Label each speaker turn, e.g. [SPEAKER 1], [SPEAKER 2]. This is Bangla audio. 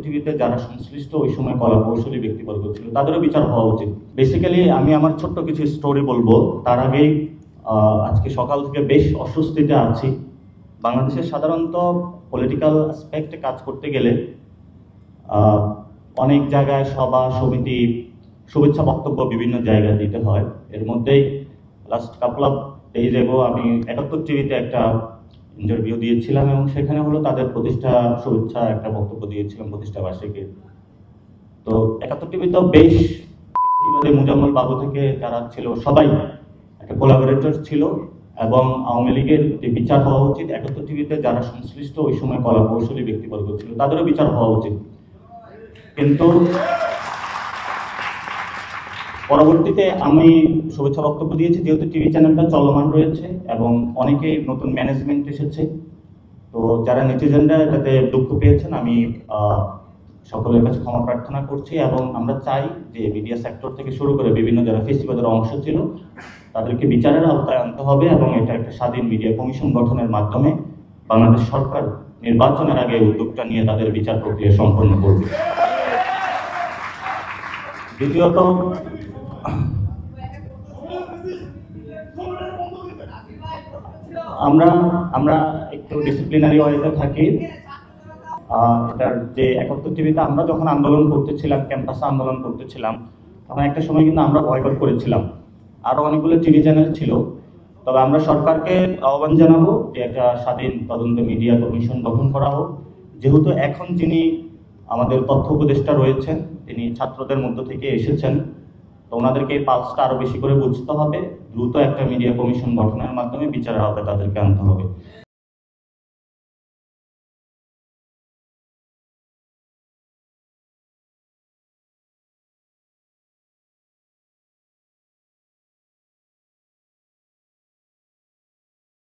[SPEAKER 1] টিভিতে যারা সংশ্লিষ্ট ওই সময় কলা কৌশলী ব্যক্তিবর্গ ছিল তাদেরও বিচার হওয়া উচিত। বেসিক্যালি আমি আমার ছোট্ট কিছু স্টোরি বলবো। তার আগেই আজকে সকাল থেকে বেশ অস্বস্তিতে আছি। বাংলাদেশের সাধারণত পলিটিক্যাল অ্যাসপেক্টে কাজ করতে গেলে অনেক জায়গায় সভা সমিতি শুভেচ্ছা বক্তব্য বিভিন্ন জায়গায় দিতে হয়। এর মধ্যেই last couple of days ago আমি ৭১ টিভিতে একটা ইন্টারভিউ দিয়েছিলাম এবং সেখানে হলো তাদের প্রতিষ্ঠা শুভেচ্ছা একটা বক্তব্য দিয়েছিলাম প্রতিষ্ঠা বার্ষিকীর। তো ৭১ টিভি তো বেশ মুজাম্মল বাবু থেকে যারা ছিল সবাই একটা কোলাবোরেটর ছিল এবং আওয়ামী লীগের যে বিচার হওয়া উচিত ৭১ টিভিতে যারা সংশ্লিষ্ট ওই সময় কলা কৌশলী ব্যক্তিবর্গ ছিল তাদেরও বিচার হওয়া উচিত। কিন্তু পরবর্তীতে আমি শুভেচ্ছা বক্তব্য দিয়েছি যেহেতু টিভি চ্যানেলটা চলমান রয়েছে এবং অনেকেই নতুন ম্যানেজমেন্ট এসেছে। তো যারা নেটিজেনরা এটাতে দুঃখ পেয়েছেন আমি সকলের কাছে ক্ষমা প্রার্থনা করছি এবং আমরা চাই যে মিডিয়া সেক্টর থেকে শুরু করে বিভিন্ন যারা ফেস্টিভ্যালের অংশ ছিল তাদেরকে বিচারের আওতায় আনতে হবে এবং এটা একটা স্বাধীন মিডিয়া কমিশন গঠনের মাধ্যমে বাংলাদেশ সরকার নির্বাচনের আগে উদ্যোগটা নিয়ে তাদের বিচার প্রক্রিয়া সম্পন্ন করবে। দ্বিতীয়ত আমরা একটু ডিসিপ্লিনারি ওয়েতে থাকি। এটার যে ৭১ টিভিতে আমরা যখন আন্দোলন করতেছিলাম, ক্যাম্পাসে আন্দোলন করতেছিলাম, তখন একটা সময় কিন্তু আমরা বয়কট করেছিলাম। আরো অনেকগুলো টিভি চ্যানেল ছিল। তবে আমরা সরকারকে আহ্বান জানাবো যে একটা স্বাধীন তদন্ত মিডিয়া কমিশন গঠন করা হোক। যেহেতু এখন যিনি আমাদের তথ্য উপদেষ্টা রয়েছেন তিনি ছাত্রদের মধ্য থেকে এসেছেন, তো ওনাদেরকে এই পালসটা আরো বেশি করে বুঝতে হবে। দ্রুত একটা মিডিয়া কমিশন গঠনের মাধ্যমে বিচারের আওতায় তাদেরকে আনতে হবে।